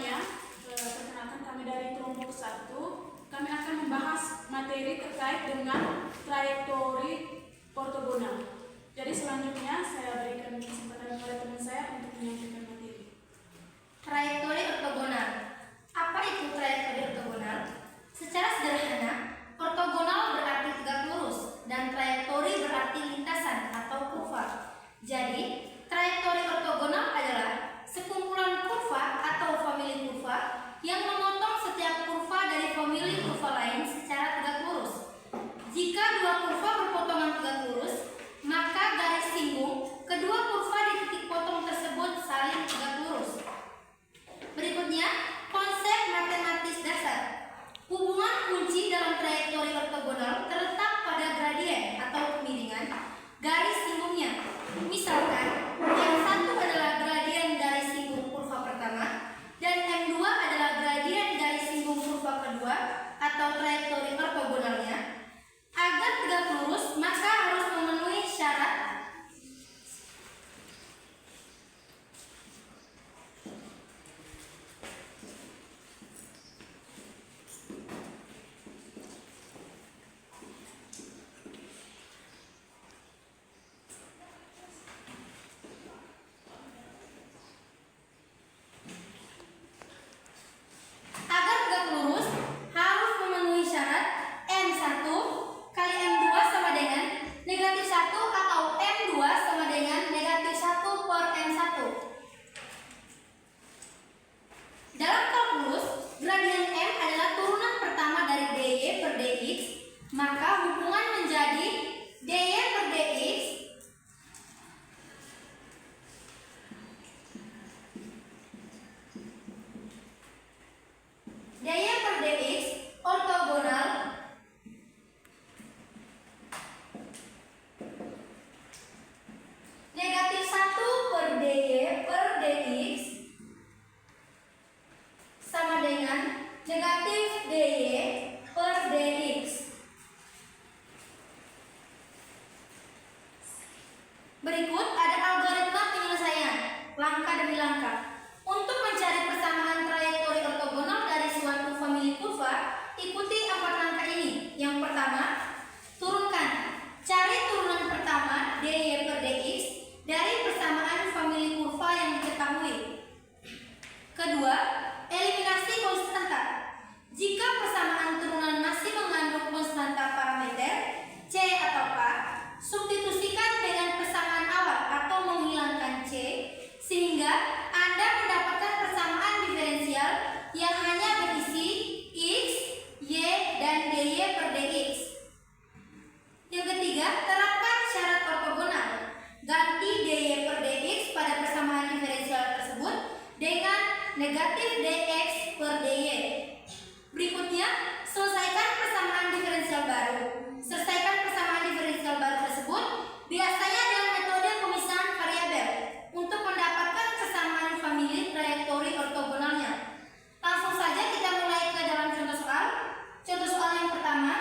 semuanya, perkenalkan kami dari kelompok 1. Kami akan membahas materi terkait dengan trayektori ortogonal. Jadi selanjutnya saya berikan kesempatan kepada teman saya untuk menyampaikan materi. Trayektori ortogonal. Apa itu trayektori ortogonal? Secara sederhana, ortogonal berarti tegak lurus dan trayektori berarti lintasan atau kurva. Jadi, trayektori ortogonal adalah sekumpulan kurva atau famili kurva yang memotong setiap kurva dari famili kurva lain secara tegak lurus. Jika dua kurva berpotongan tegak lurus, maka garis singgung kedua kurva di titik potong tersebut saling tegak lurus. Berikutnya, konsep matematis dasar. Hubungan kunci dalam trayektori ortogonal terletak pada gradien atau kemiringan garis singgungnya. Misalkan, yang satu adalah gradien garis singgung kurva pertama dan yang dua adalah gradien garis singgung kurva kedua atau trayektori ortogonalnya. Agar tegak lurus, maka harus memenuhi syarat M1 kali M2 sama dengan negatif 1 atau M2 sama dengan negatif 1 per M1. Dalam kalkulus, gradien M adalah turunan pertama dari dy per dx, maka hubungan menjadi dy per dx ortogonal negatif 1 per dy per dx sama dengan negatif dy per dx. Berikut ada algoritma penyelesaian langkah demi langkah. Untuk mencari persamaan trayektori ortogonal dari suatu famili kurva, ikuti 4 langkah ini. Yang pertama, turunkan. Cari turunan pertama dy per dx dari persamaan famili kurva yang diketahui. Kedua, eliminasi konstanta. Jika persamaan turunan masih mengandung konstanta parameter c atau k, substitusikan dengan persamaan awal atau menghilangkan c, sehingga Anda mendapatkan persamaan diferensial yang hanya berisi x, y, dan dy per dx. Yang ketiga, terapkan syarat ortogonal. Ganti dy per dx pada persamaan diferensial tersebut dengan negatif dx per dy. Berikutnya, selesaikan persamaan diferensial baru. Selesaikan persamaan diferensial baru tersebut biasanya dengan metode pemisahan variabel untuk mendapatkan persamaan famili trayektori ortogonalnya. Langsung saja kita mulai ke dalam contoh soal. Contoh soal yang pertama,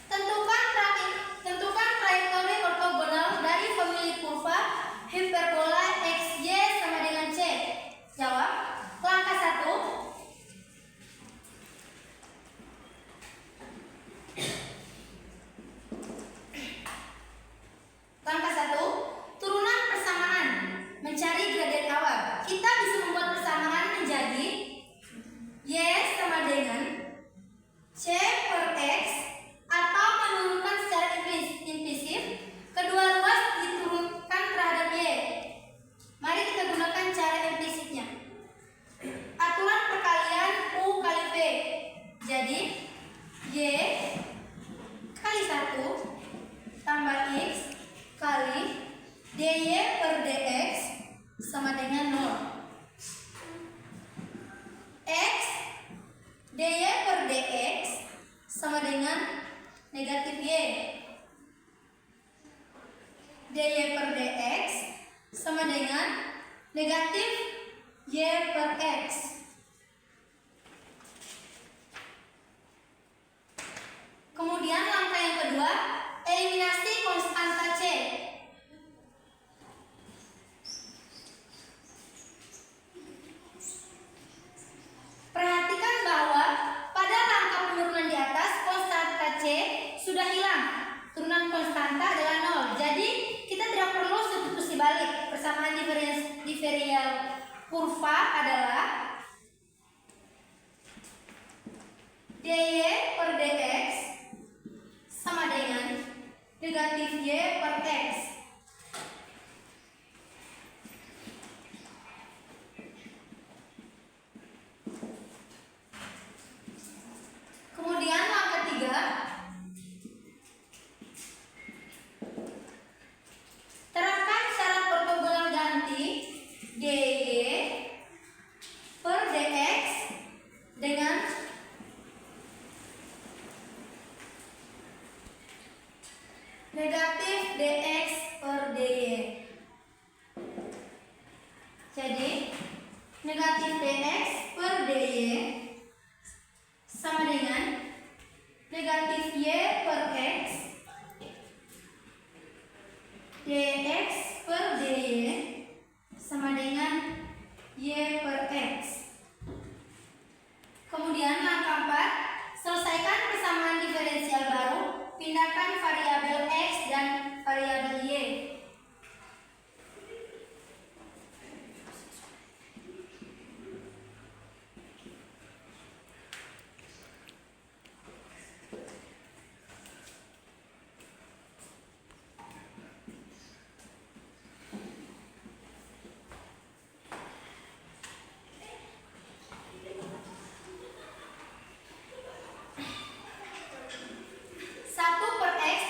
tentukan trayektori ortogonal dari famili kurva hiperbola xy sama dengan c. Jawab. Langkah 1. Langkah 1, turunan persamaan. Mencari gradien awal. Kita bisa membuat persamaan menjadi y sama dengan c per x atau menurunkan secara implisit kedua ruas diturunkan terhadap y. Mari kita gunakan cara implisitnya. Aturan perkalian u kali v. Jadi y kali 1 tambah x kali dy per dx sama dengan 0. X dy per dx sama dengan negatif y. Dy per dx sama dengan negatif y per x. Kemudian langkah yang kedua, eliminasi konstanta c. kurva adalah dy per dx sama dengan negatif y per x. Kemudian langkah ketiga, terapkan syarat ortogonal ganti dy per dx dengan negatif dx per dy. Jadi negatif dx per dy sama dengan negatif y per x dx per dy sama dengan y per x. Kemudian langkah 4, selesaikan persamaan diferensial baru, pindahkan variabel x dan variabel y.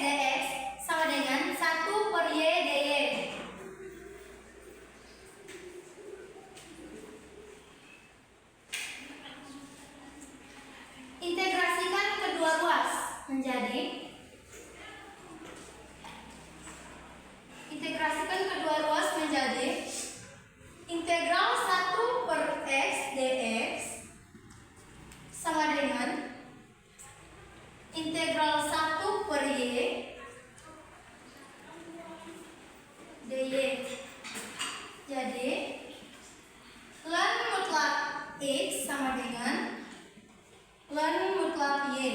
Dx sama dengan 1 per y dy. Integrasikan kedua ruas menjadi integral 1 per x dx sama dengan integral 1 per y dy. Jadi ln mutlak x sama dengan ln mutlak y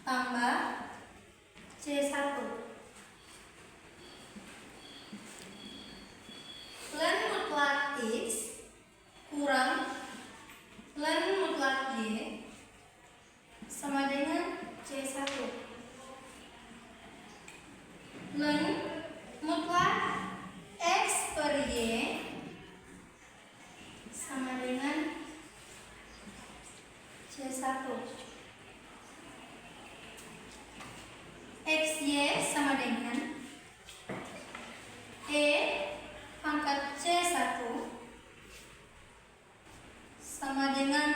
tambah c1. Ln mutlak x kurang ln mutlak y sama dengan C1. Ln mutlak x per y sama dengan C1. Xy sama dengan E pangkat C1 sama dengan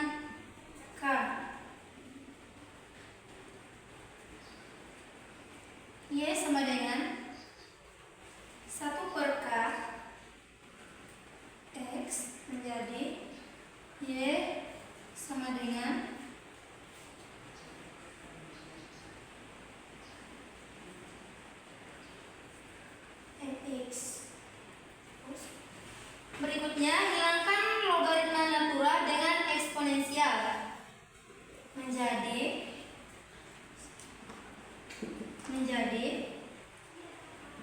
K. Y sama dengan 1 per K X menjadi Y sama dengan X. Berikutnya, hilangkan logaritma natura dengan eksponensial menjadi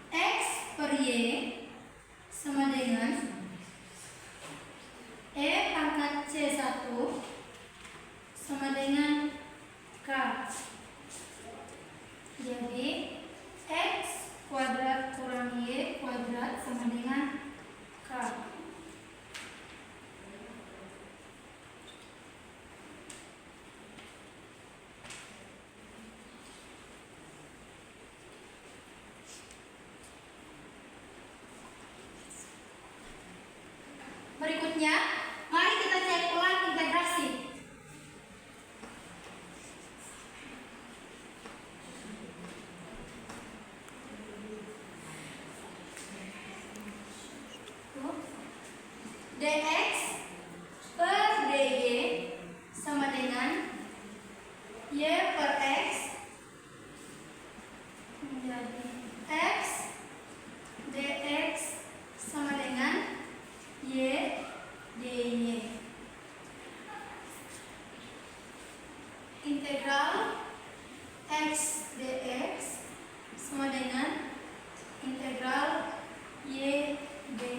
X per Y sama dengan E pangkat C1 sama dengan K. Jadi X kuadrat kurang Y kuadrat sama dengan K. Berikutnya, mari kita cek ulang integrasi. Dx per dy sama dengan y per x menjadi x dx sama dengan y dy. Integral x dx sama dengan integral y dy.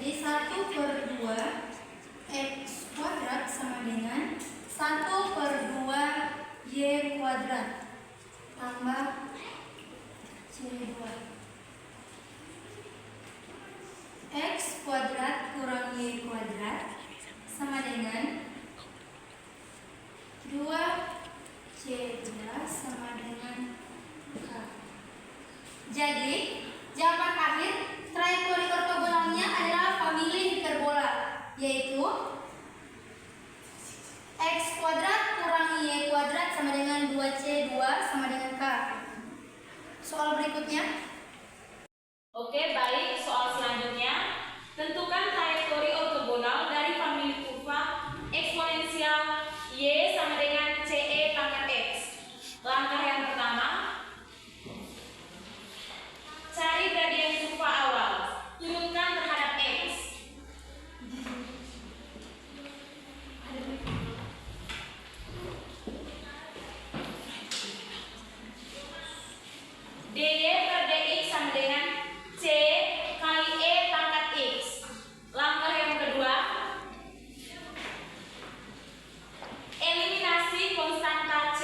Jadi 1/2 X kuadrat sama dengan 1/2 Y kuadrat tambah C2. X kuadrat kurang Y kuadrat sama dengan 2C2 sama dengan K. Jadi, jawaban akhir trayektori ortogonalnya adalah famili hiperbola, yaitu X kuadrat kurang Y kuadrat sama dengan 2C2 sama dengan K. Soal berikutnya. Oke, baik. Soal selanjutnya, tentukan trayektori ortogonal dari famili kurva eksponensial Y sama dengan CE pangkat X. Langkah yang pertama, cari gradien kurva awal, turunkan terhadap X. DY per DX sama dengan C kali E pangkat X. Langkah yang kedua, eliminasi konstanta C.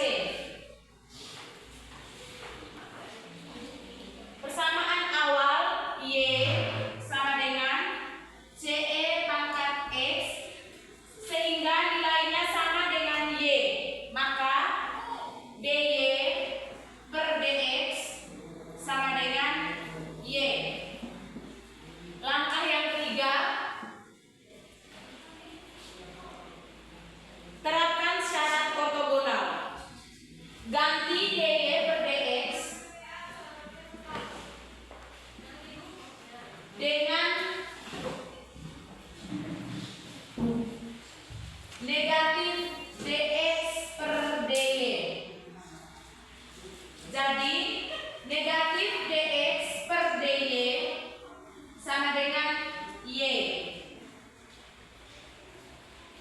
Persamaan awal Y sama dengan CE pangkat X sehingga nilainya sama dengan Y. Maka DY per DX sama dengan Y. Langkah yang ketiga, terapkan syarat ortogonal. Ganti DY per DX dengan negatif DX per DY. Jadi negatif DX per DY sama dengan Y.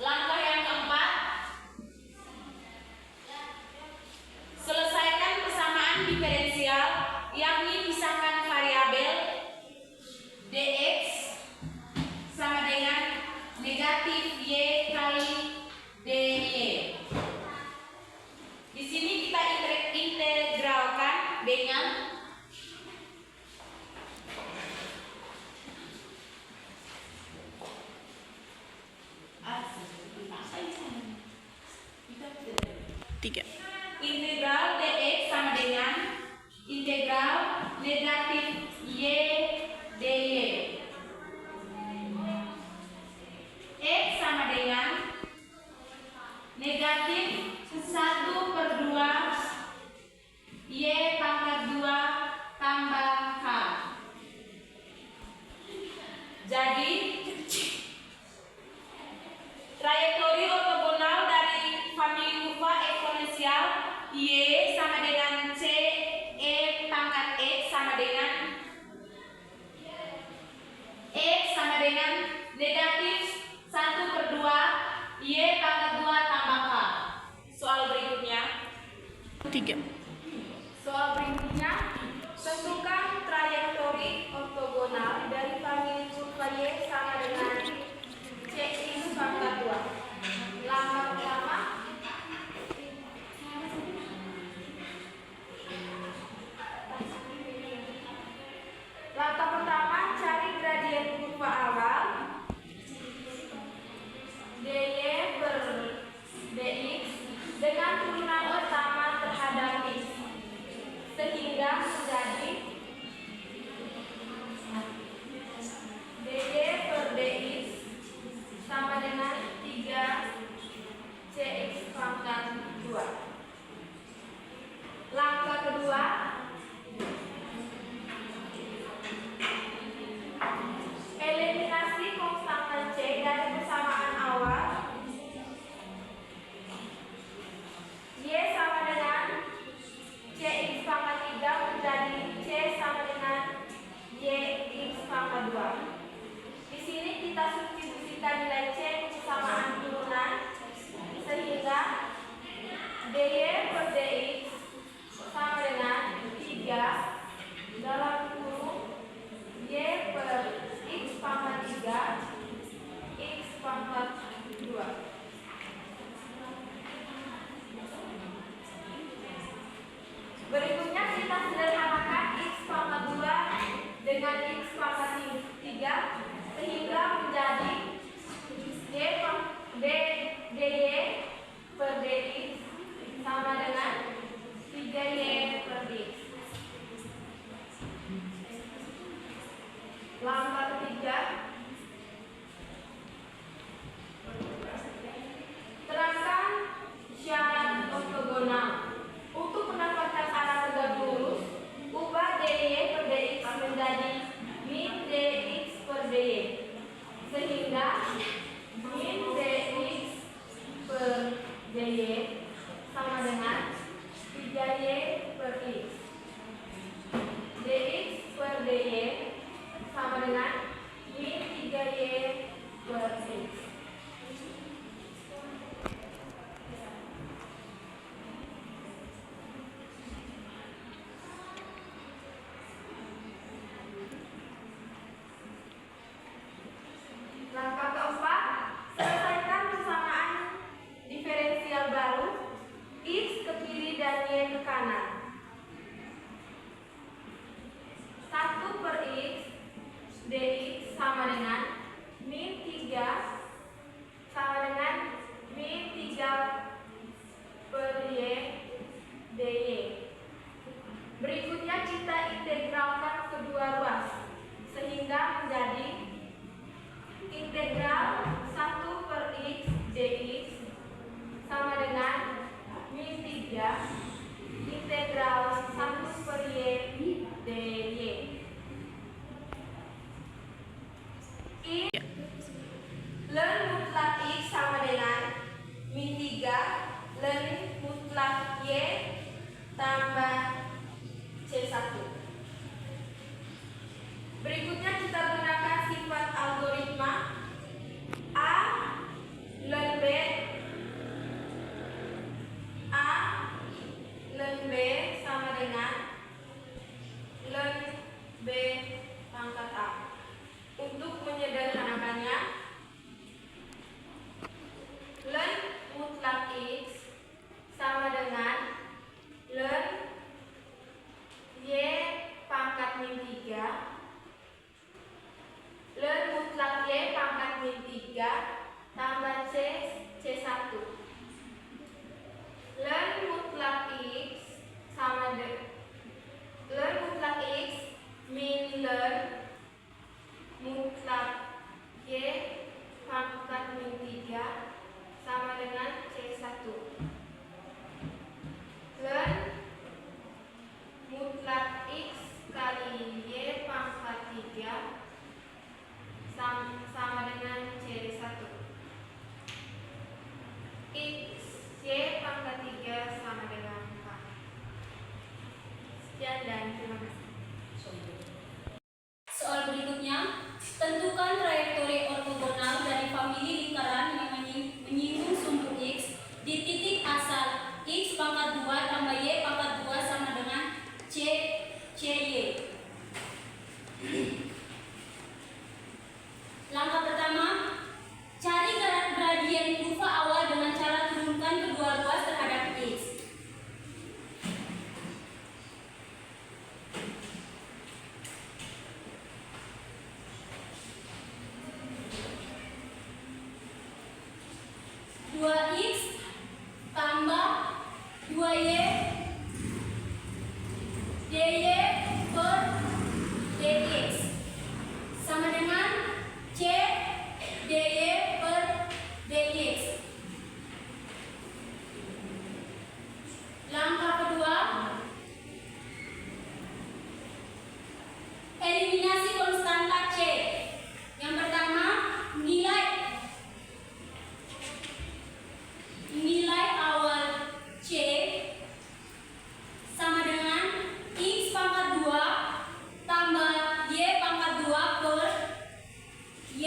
Langkah yang keempat, selesaikan persamaan diferensial, yakni pisahkan variabel DX sama dengan negatif Y kali DY. Di sini kita integralkan dengan integral dx sama dengan integral negatif y dy. X sama dengan negatif 1/2 y pangkat 2 tambah k. Jadi trayektori ortogonal dari famili kurva eksponensial Y sama dengan C E pangkat X sama dengan X sama dengan negatif 1/2 Y pangkat 2 tambah K. Soal berikutnya. 3. Soal berikutnya, tentukan trayektori ortogonal dari famili kurva Y sama dengan CX pangkat 2. Langkah pertama, cari gradien kurva awal DY per DX dengan turunan pertama terhadap X sehingga menjadi DY per DX sama dengan 3 CX pangkat 2. Langkah kedua, eliminasi konstanta C dari persamaan awal Y sama dengan CX pangkat 3 menjadi C sama dengan YX pangkat 2. Di sini kita substitusikan nilai C ke persamaan turunan sehingga DY per DX sama dengan 3 dalam kurung Y per X pangkat 3 Ln mutlak X sama dengan min 3 ln mutlak Y tambah C1. Berikutnya kita gunakan sifat algoritma A ln B sama dengan ln B pangkat A. Untuk menyederhanakannya, ln mutlak X sama dengan ln Y pangkat min 3 ln mutlak Y pangkat min 3 tambah C1. Ln mutlak X sama dengan ln mutlak X min ln mutlak Y pangkat min 3 sama dengan C1. Ln mutlak X kali Y pangkat 3 sama dengan C1. X Y pangkat 3 sama dengan 4. Sekian dan terima kasih. Soal berikutnya, tentukan trayektori ortogonal dari famili lingkaran yang menyinggung sumbu X di titik asal X pangkat 2 tambah Y pangkat 2 sama dengan CY. Langkah pertama, cari gradien kurva awal dengan cara turunkan kedua ruas terhadap X. Dua X tambah 2Y dy per dx sama dengan C dy per dx. Langkah kedua, eliminasi konstanta C. Yang pertama, nilai awal C sama dengan X pangkat 2 tambah Y pangkat 2 per Y.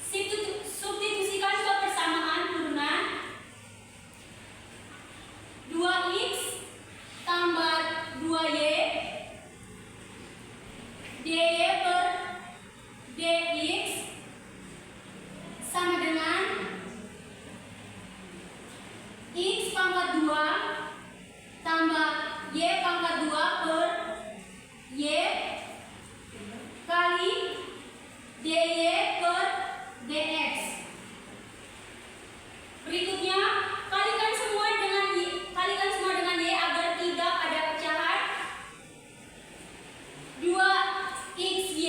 Substitusikan ke persamaan turunan 2X tambah 2Y dy per dx sama dengan X pangkat 2 tambah Y pangkat 2 per Y kali dy per dx. Berikutnya, kalikan semua dengan Y agar tidak ada pecahan. 2XY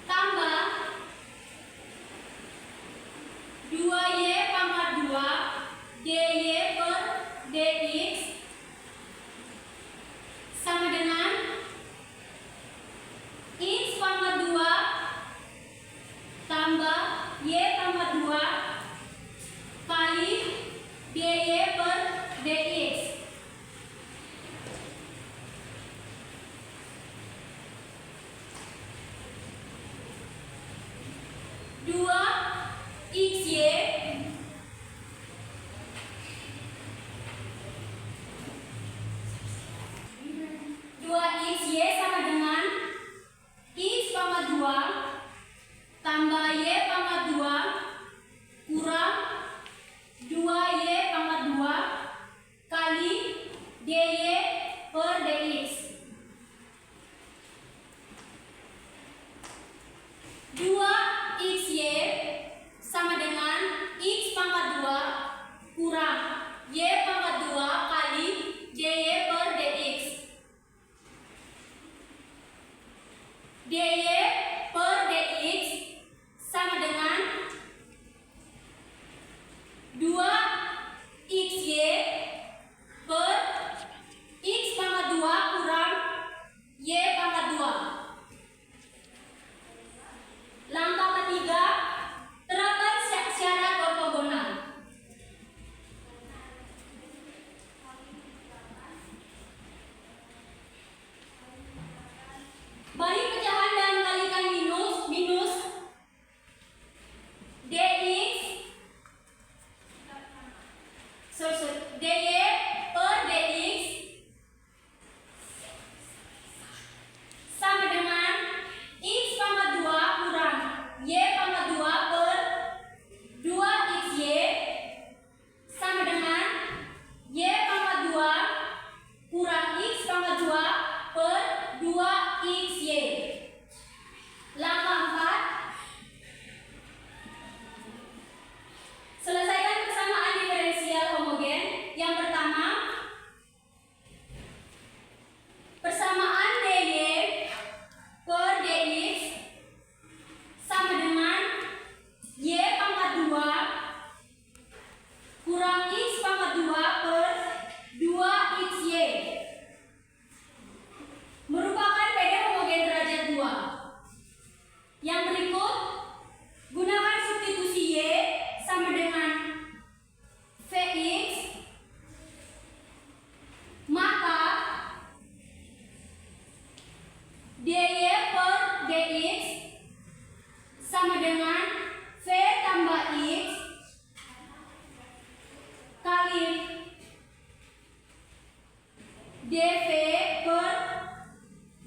tambah 2Y pangkat 2 dy per dx sama dengan X pangkat 2 tambah Y pangkat 2 kali dy per dx. Dua XY sama dengan X pangkat 2 tambah Y pangkat 2 kurang 2Y pangkat 2 kali dy per dx. 2XY sama dengan X pangkat 2 kurang Y pangkat 2 kali dy per dx. dy per dx sama dengan 2XY per X pangkat 2 kurang Y pangkat 2.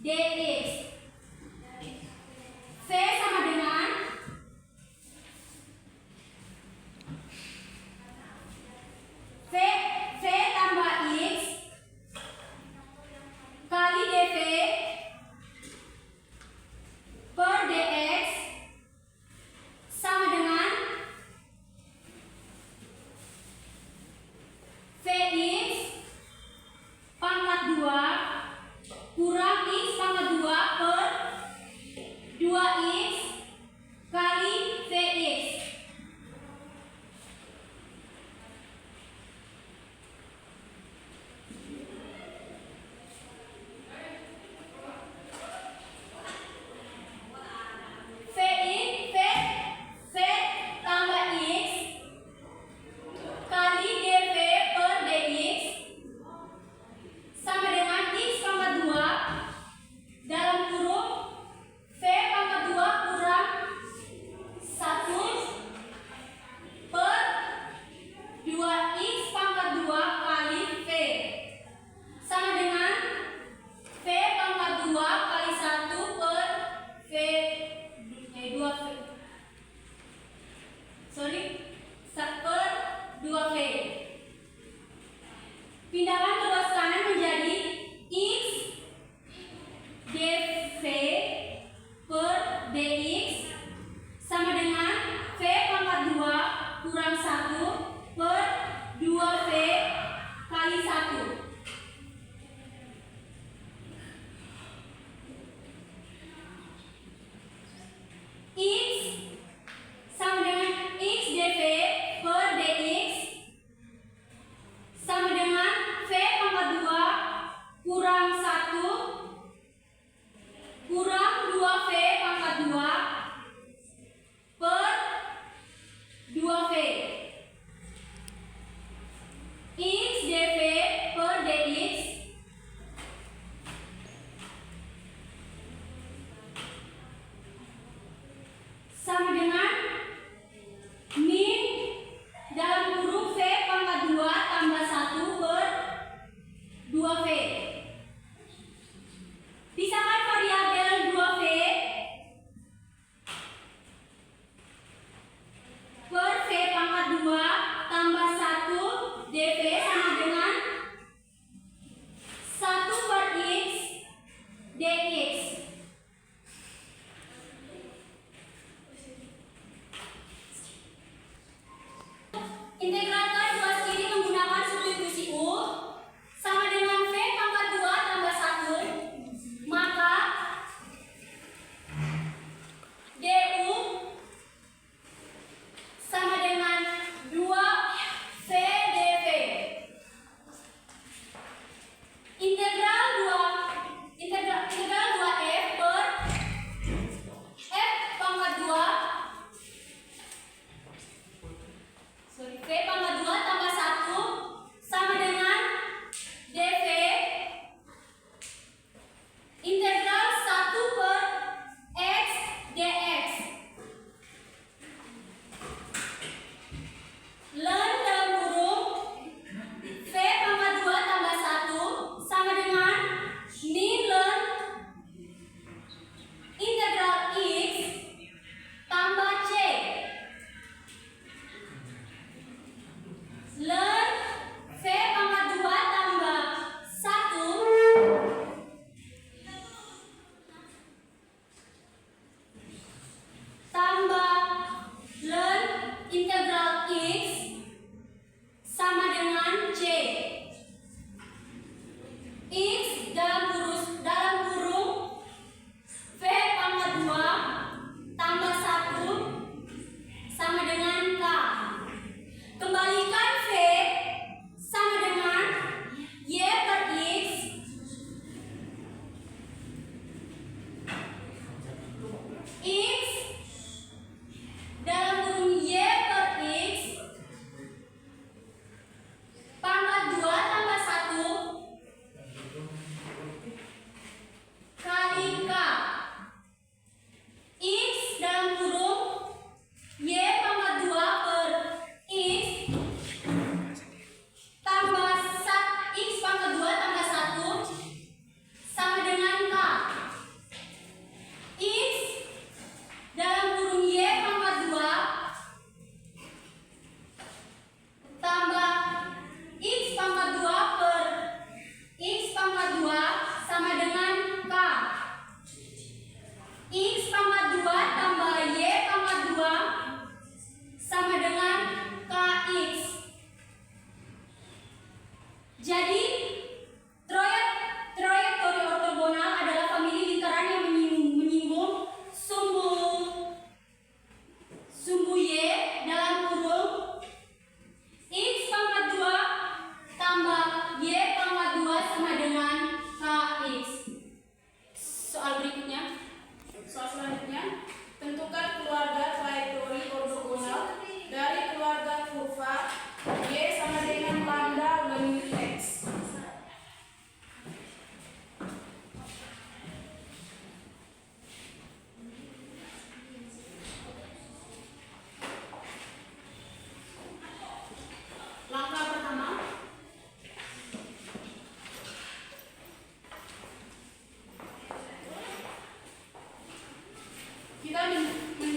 dx. V sama dengan V tambah X kali dV per dx sama dengan Vx pangkat 2 kurang X pangkat 2 per 2X kali Vx. V tambah X kali dV per dx sama dengan X pangkat 2 dalam kurung V pangkat 2 kurang 1 per 2X pangkat 2 kali V sama dengan V pangkat 2 kali 1 per V 2V per 2V. Pindahkan ke ruas kanan menjadi X dV per dx sama dengan V pangkat 2 kurang 1 per 2V kali 1. X sama dengan X dV per dx sama dengan V pangkat 2 kurang 1 kurang 2V pangkat 2 per 2V. X dV per dx sama dengan min dalam kurung V pangkat 2 tambah 1 per 2V.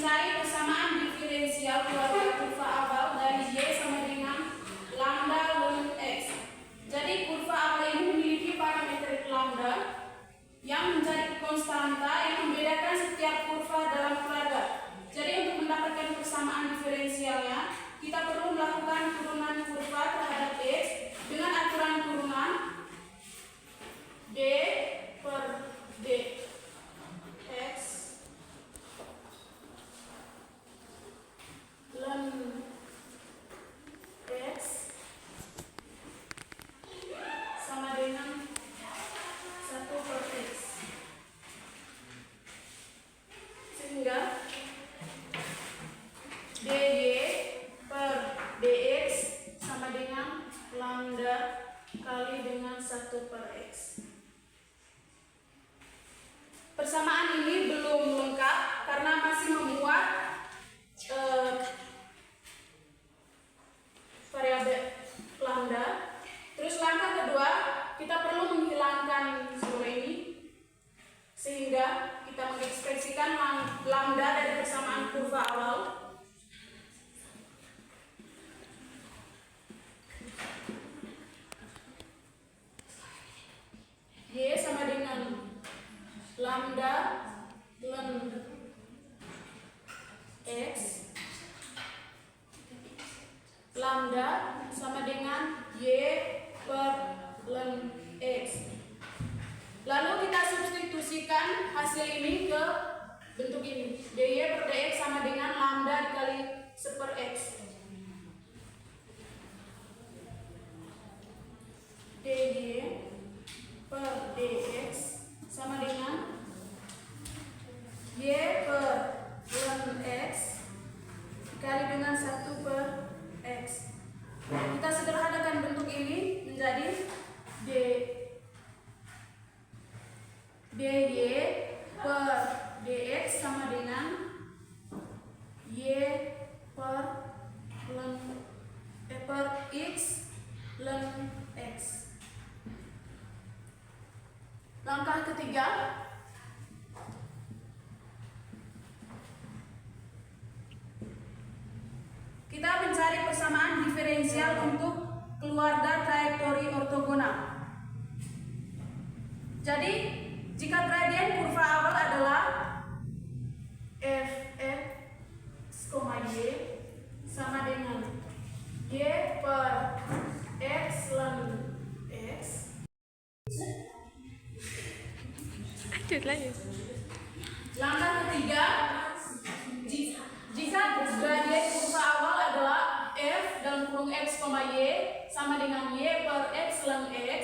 mencari persamaan diferensial keluarga kurva awal dari Y sama dengan lambda ln X. Jadi kurva awal ini memiliki parameter lambda yang menjadi konstanta yang membedakan setiap kurva dalam keluarga. Jadi untuk mendapatkan persamaan diferensialnya, kita perlu melakukan turunan kurva terhadap X dengan aturan turunan D per D X ln X sama dengan 1 per X, sehingga dy per dx sama dengan lambda kali dengan 1 per X. Persamaan ini belum lengkap karena masih memuat variabel lambda. Terus langkah kedua, kita perlu menghilangkan semua ini sehingga kita mengekspresikan lambda dari persamaan kurva awal. Y sama dengan lambda ln X, lambda sama dengan Y per ln X. Lalu kita substitusikan hasil ini ke bentuk ini. dy per dx sama dengan lambda dikali 1 per X. dy per dx sama dengan Y per ln X dikali dengan 1 per X. Kita sederhanakan bentuk ini menjadi dy per dx sama dengan Y per X ln X. Langkah ketiga, kita mencari persamaan diferensial untuk keluarga trajektori ortogonal. Jadi, jika gradien kurva awal adalah fx, y sama dengan y per x ln x. Langkah ketiga, jika gradien kurva awal adalah f dalam kurung x, y sama dengan y per x ln x,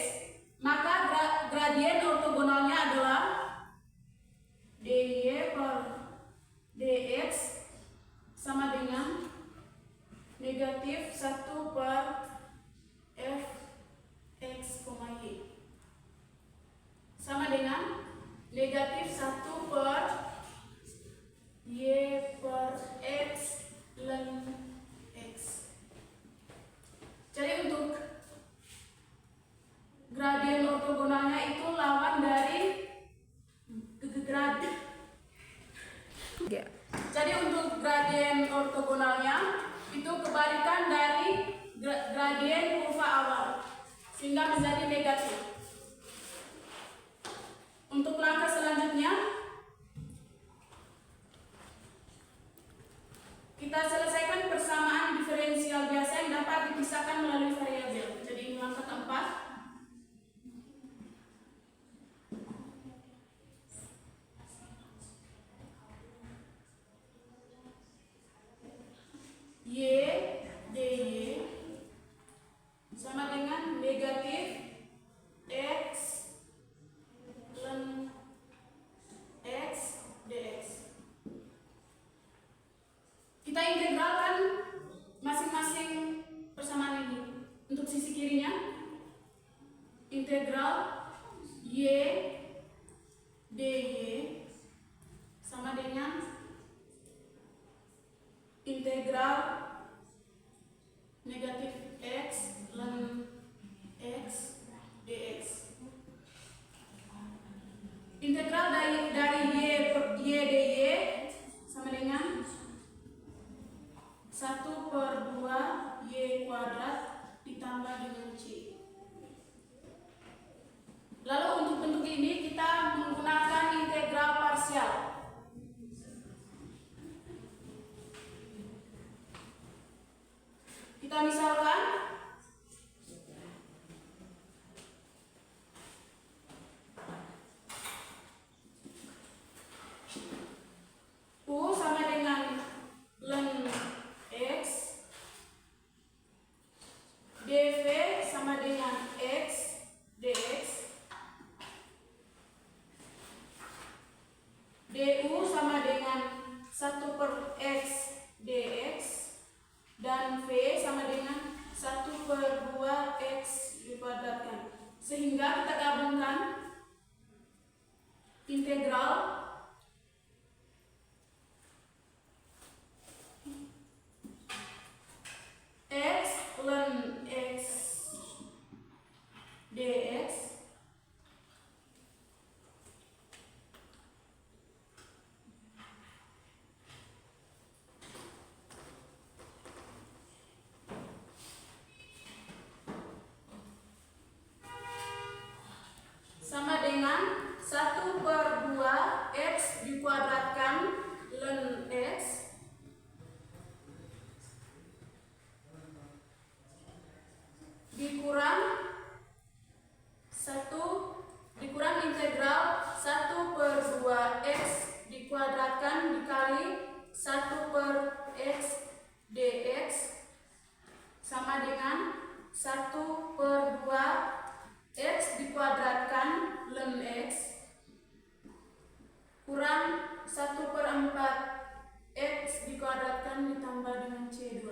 maka gradien ortogonalnya adalah dy per dx sama dengan negatif 1 per f x, y sama dengan negatif 1 per y per x ln x. Jadi untuk gradien ortogonalnya itu lawan dari gradien. Jadi untuk gradien ortogonalnya itu kebalikan dari gradien kurva awal sehingga menjadi negatif. Untuk langkah selanjutnya, kita selesaikan persamaan diferensial biasa yang dapat dipisahkan melalui variabel. Jadi ini langkah keempat. Y dy sama dengan negatif x ln x dx. Kita integralkan masing-masing persamaan ini. Untuk sisi kirinya, integral y dy sama dengan integral negatif x ln x dx. Integral dari y dy sama dengan ini kita menggunakan integral parsial. Kita misalkan U sama dengan ln X, dV sama dengan X dx, du sama dengan 1/x dx, dan V sama dengan 1/2x dikuadratkan. Sehingga kita gabungkan integral x ln x dx sama dengan 1/2x dikuadratkan ln x dikurang integral 1/2x dikuadratkan dikali 1/x dx sama dengan 1/2x dikuadratkan ln x kurang 1/4x dikuadratkan ditambah dengan C2.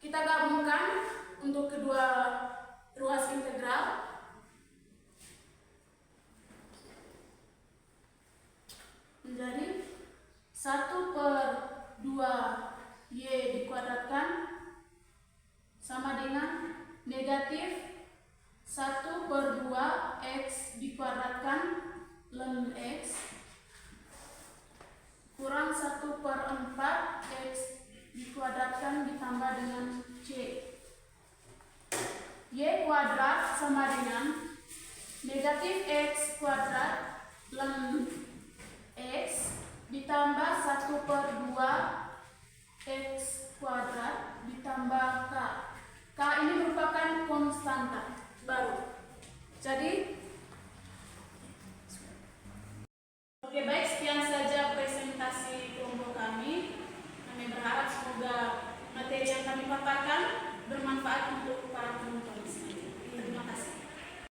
Kita gabungkan untuk kedua ruas integral. Menjadi 1/2y dikuadratkan sama dengan negatif 1/2x dikuadratkan ln x kurang 1/4x dikuadratkan ditambah dengan C. Y kuadrat sama dengan negatif x kuadrat ln x ditambah 1/2x kuadrat ditambah k. K ini merupakan konstanta.